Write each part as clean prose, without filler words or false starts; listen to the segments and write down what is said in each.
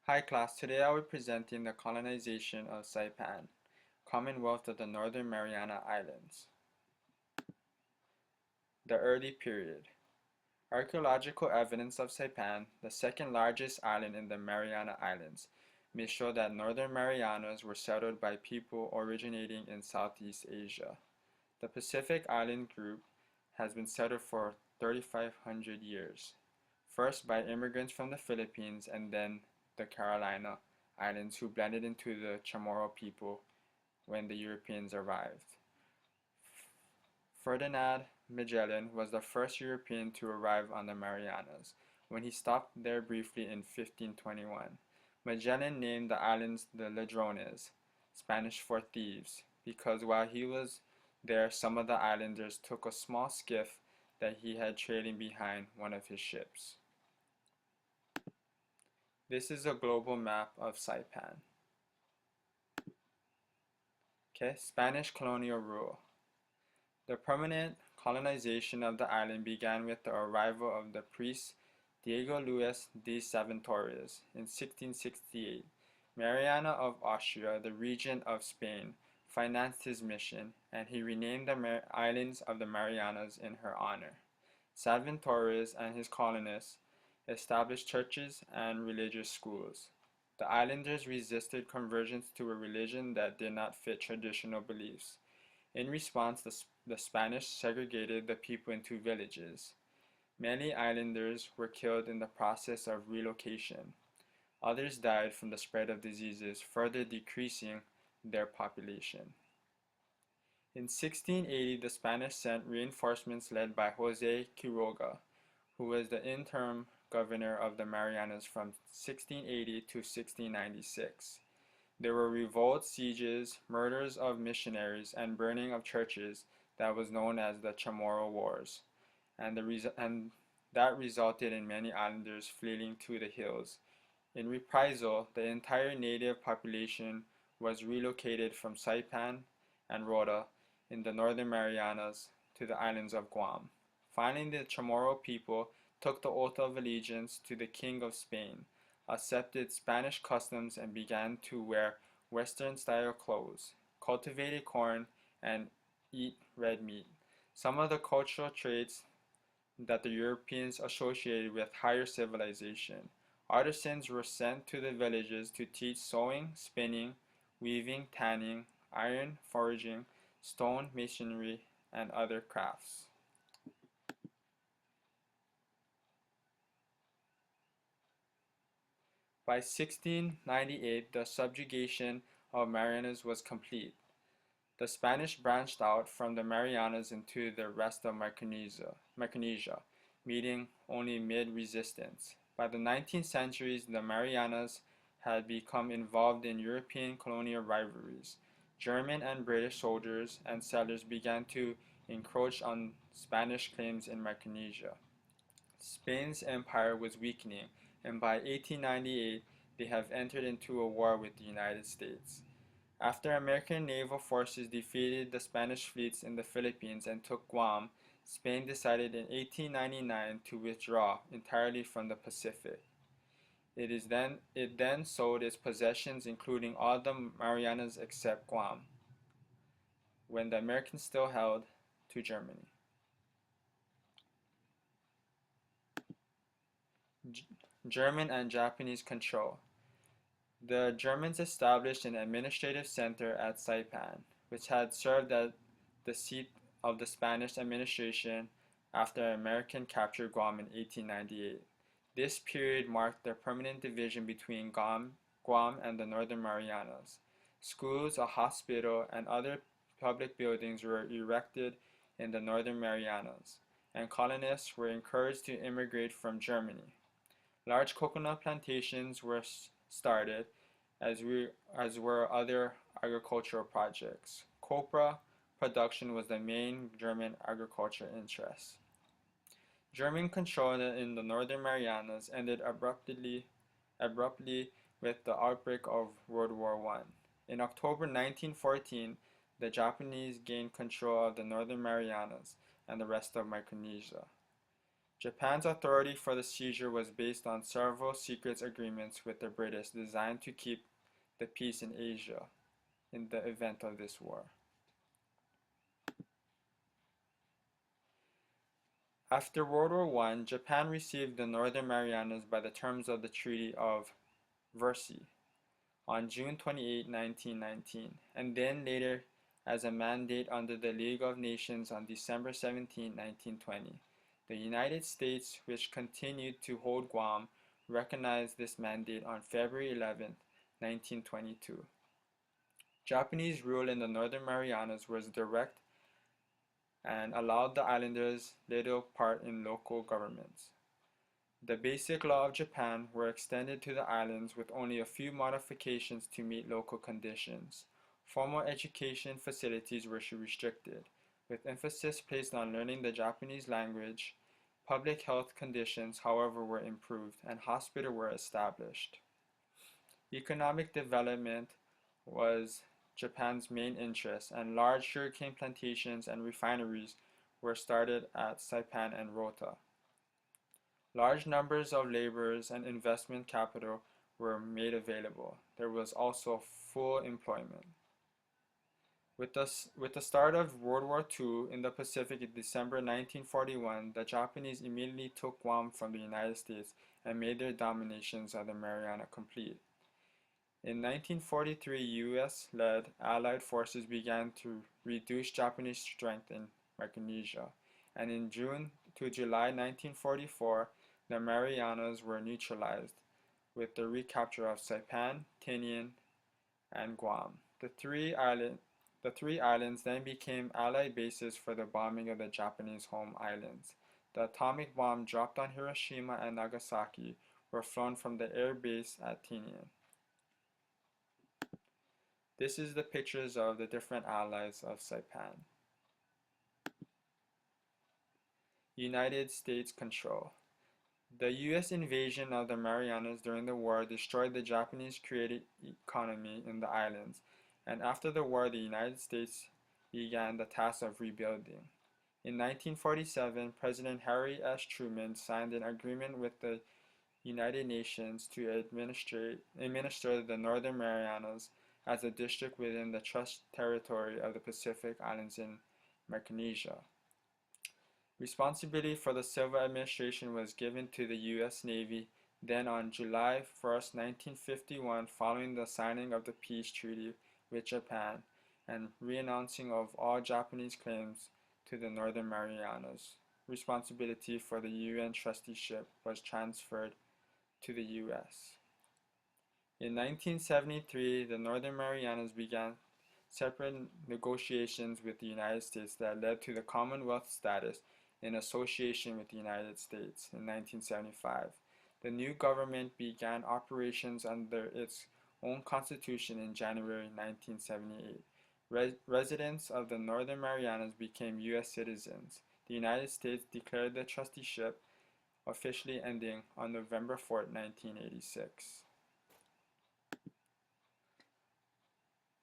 Hi class, today I will be presenting the colonization of Saipan, Commonwealth of the Northern Mariana Islands. The early period. Archaeological evidence of Saipan, the second largest island in the Mariana Islands, may show that Northern Marianas were settled by people originating in Southeast Asia. The Pacific Island group has been settled for 3,500 years, first by immigrants from the Philippines and then the Carolina Islands who blended into the Chamorro people when the Europeans arrived. Ferdinand Magellan was the first European to arrive on the Marianas, when he stopped there briefly in 1521. Magellan named the islands the Ladrones, Spanish for thieves, because while he was there some of the islanders took a small skiff that he had trailing behind one of his ships. This is a global map of Saipan. Okay, Spanish colonial rule. The permanent colonization of the island began with the arrival of the priest Diego Luis de Torres in 1668. Mariana of Austria, the regent of Spain, financed his mission, and he renamed the islands of the Marianas in her honor. Torres and his colonists established churches and religious schools. The islanders resisted conversions to a religion that did not fit traditional beliefs. In response, the Spanish segregated the people into villages. Many islanders were killed in the process of relocation. Others died from the spread of diseases, further decreasing their population. In 1680, the Spanish sent reinforcements led by Jose Quiroga, who was the interim governor of the Marianas from 1680 to 1696. There were revolts, sieges, murders of missionaries, and burning of churches that was known as the Chamorro Wars, and that resulted in many islanders fleeing to the hills. In reprisal, the entire native population was relocated from Saipan and Rota in the Northern Marianas to the islands of Guam. Finally, the Chamorro people took the oath of allegiance to the King of Spain, accepted Spanish customs, and began to wear Western-style clothes, cultivated corn, and eat red meat. Some of the cultural traits that the Europeans associated with higher civilization. Artisans were sent to the villages to teach sewing, spinning, weaving, tanning, iron forging, stone masonry, and other crafts. By 1698, the subjugation of Marianas was complete. The Spanish branched out from the Marianas into the rest of Micronesia, meeting only mid-resistance. By the 19th century, the Marianas had become involved in European colonial rivalries. German and British soldiers and settlers began to encroach on Spanish claims in Micronesia. Spain's empire was weakening, and by 1898 they have entered into a war with the United States. After American naval forces defeated the Spanish fleets in the Philippines and took Guam, Spain decided in 1899 to withdraw entirely from the Pacific. It then sold its possessions, including all the Marianas except Guam, when the Americans still held, to Germany. German and Japanese control. The Germans established an administrative center at Saipan, which had served as the seat of the Spanish administration after American captured Guam in 1898. This period marked the permanent division between Guam and the Northern Marianas. Schools, a hospital, and other public buildings were erected in the Northern Marianas, and colonists were encouraged to immigrate from Germany. Large coconut plantations were started, as were other agricultural projects. Copra production was the main German agriculture interest. German control in the Northern Marianas ended abruptly with the outbreak of World War I. In October 1914, the Japanese gained control of the Northern Marianas and the rest of Micronesia. Japan's authority for the seizure was based on several secret agreements with the British designed to keep the peace in Asia in the event of this war. After World War I, Japan received the Northern Marianas by the terms of the Treaty of Versailles on June 28, 1919, and then later as a mandate under the League of Nations on December 17, 1920. The United States, which continued to hold Guam, recognized this mandate on February 11, 1922. Japanese rule in the Northern Marianas was direct and allowed the islanders little part in local governments. The basic law of Japan were extended to the islands with only a few modifications to meet local conditions. Formal education facilities were restricted, with emphasis placed on learning the Japanese language. Public health conditions, however, were improved, and hospitals were established. Economic development was Japan's main interest, and large sugarcane plantations and refineries were started at Saipan and Rota. Large numbers of laborers and investment capital were made available. There was also full employment. With the start of World War II in the Pacific in December 1941, the Japanese immediately took Guam from the United States and made their dominations of the Mariana complete. In 1943, U.S.-led Allied forces began to reduce Japanese strength in Micronesia, and in June to July 1944, the Marianas were neutralized, with the recapture of Saipan, Tinian, and Guam. The three islands then became Allied bases for the bombing of the Japanese home islands. The atomic bomb dropped on Hiroshima and Nagasaki were flown from the air base at Tinian. This is the pictures of the different allies of Saipan. United States control. The U.S. invasion of the Marianas during the war destroyed the Japanese created economy in the islands, and after the war the United States began the task of rebuilding. In 1947, President Harry S. Truman signed an agreement with the United Nations to administer the Northern Marianas as a district within the Trust Territory of the Pacific Islands in Micronesia. Responsibility for the civil administration was given to the U.S. Navy. Then on July 1, 1951, following the signing of the peace treaty with Japan and renouncing of all Japanese claims to the Northern Marianas, responsibility for the UN trusteeship was transferred to the U.S. In 1973, the Northern Marianas began separate negotiations with the United States that led to the Commonwealth status in association with the United States in 1975. The new government began operations under its own constitution in January 1978. Residents of the Northern Marianas became U.S. citizens. The United States declared the trusteeship officially ending on November 4, 1986.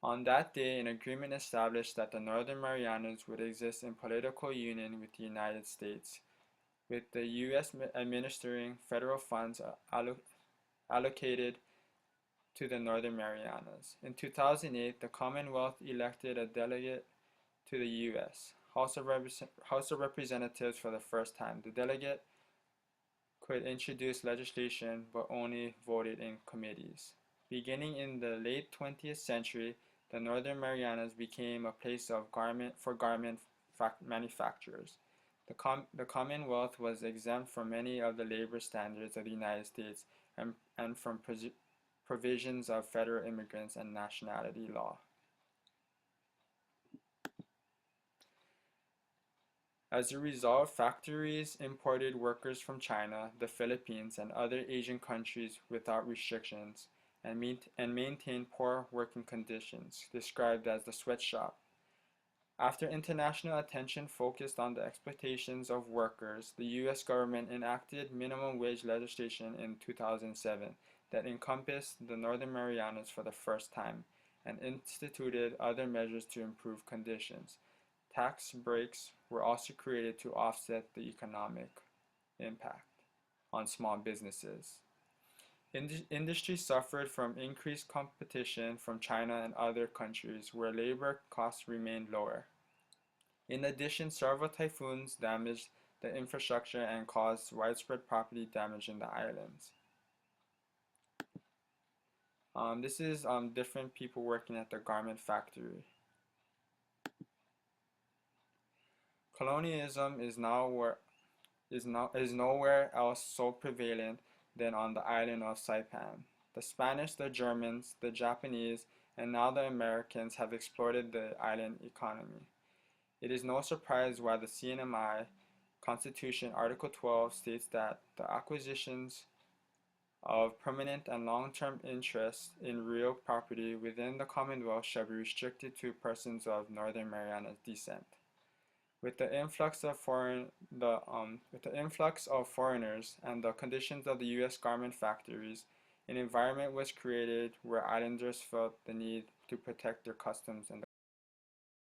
On that day, an agreement established that the Northern Marianas would exist in political union with the United States, with the U.S. administering federal funds allocated to the Northern Marianas. In 2008, the Commonwealth elected a delegate to the U.S. House of Representatives for the first time. The delegate could introduce legislation but only voted in committees. Beginning in the late 20th century, the Northern Marianas became a place of garment manufacturers. The Commonwealth was exempt from many of the labor standards of the United States and from provisions of federal immigrants and nationality law. As a result, factories imported workers from China, the Philippines, and other Asian countries without restrictions, and maintain poor working conditions, described as the sweatshop. After international attention focused on the exploitations of workers, the U.S. government enacted minimum wage legislation in 2007 that encompassed the Northern Marianas for the first time, and instituted other measures to improve conditions. Tax breaks were also created to offset the economic impact on small businesses. Industry suffered from increased competition from China and other countries where labor costs remained lower. In addition, several typhoons damaged the infrastructure and caused widespread property damage in the islands. This is different people working at the garment factory. Colonialism is nowhere else so prevalent than on the island of Saipan. The Spanish, the Germans, the Japanese, and now the Americans have exploited the island economy. It is no surprise why the CNMI Constitution Article 12 states that the acquisitions of permanent and long-term interests in real property within the Commonwealth shall be restricted to persons of Northern Mariana descent. With the influx of foreigners and the conditions of the U.S. garment factories, an environment was created where islanders felt the need to protect their customs and